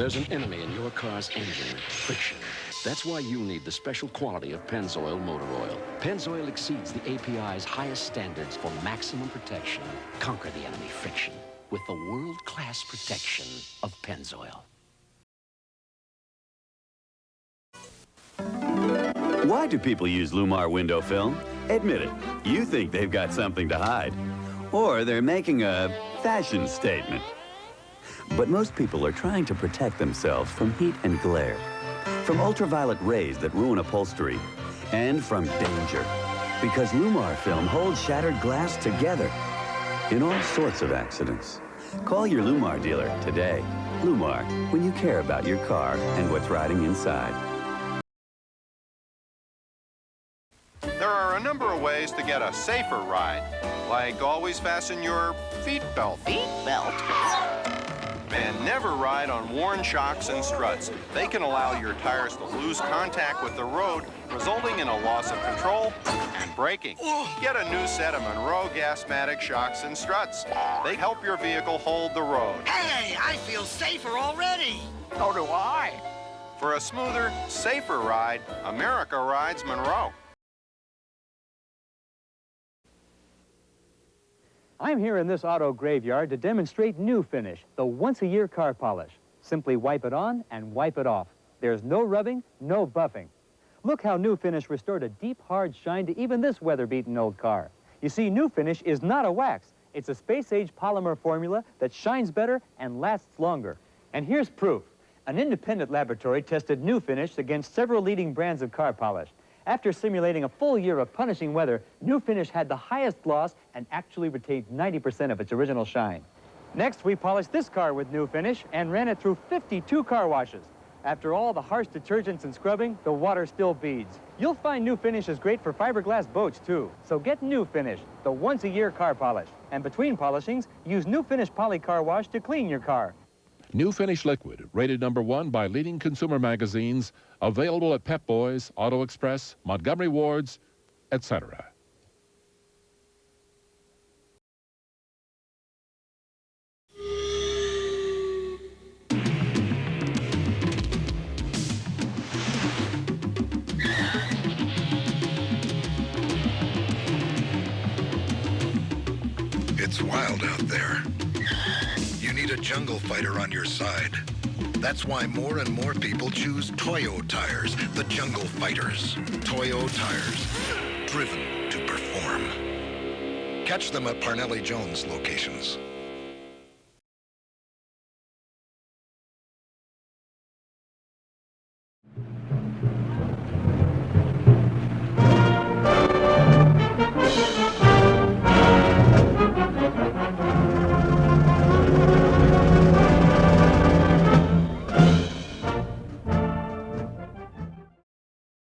There's an enemy in your car's engine, friction. That's why you need the special quality of Pennzoil motor oil. Pennzoil exceeds the API's highest standards for maximum protection. Conquer the enemy friction with the world-class protection of Pennzoil. Why do people use Llumar window film? Admit it, you think they've got something to hide. Or they're making a fashion statement. But most people are trying to protect themselves from heat and glare, from ultraviolet rays that ruin upholstery, and from danger. Because Llumar film holds shattered glass together in all sorts of accidents. Call your Llumar dealer today. Llumar, when you care about your car and what's riding inside. There are a number of ways to get a safer ride, like always fasten your seat belt. Seat belt? And never ride on worn shocks and struts. They can allow your tires to lose contact with the road, resulting in a loss of control and braking. Get a new set of Monroe Gasmatic shocks and struts. They help your vehicle hold the road. Hey, I feel safer already. So do I. For a smoother, safer ride, America rides Monroe. I'm here in this auto graveyard to demonstrate New Finish, the once-a-year car polish. Simply wipe it on and wipe it off. There's no rubbing, no buffing. Look how New Finish restored a deep, hard shine to even this weather-beaten old car. You see, New Finish is not a wax. It's a space-age polymer formula that shines better and lasts longer. And here's proof. An independent laboratory tested New Finish against several leading brands of car polish. After simulating a full year of punishing weather, New Finish had the highest gloss and actually retained 90% of its original shine. Next, we polished this car with New Finish and ran it through 52 car washes. After all the harsh detergents and scrubbing, the water still beads. You'll find New Finish is great for fiberglass boats, too. So get New Finish, the once-a-year car polish. And between polishings, use New Finish Poly Car Wash to clean your car. New Finish Liquid, rated #1 by leading consumer magazines, available at Pep Boys, Auto Express, Montgomery Wards, etc. It's wild out there. You need a jungle fighter on your side. That's why more and more people choose Toyo Tires, the jungle fighters. Toyo Tires, driven to perform. Catch them at Parnelli Jones locations.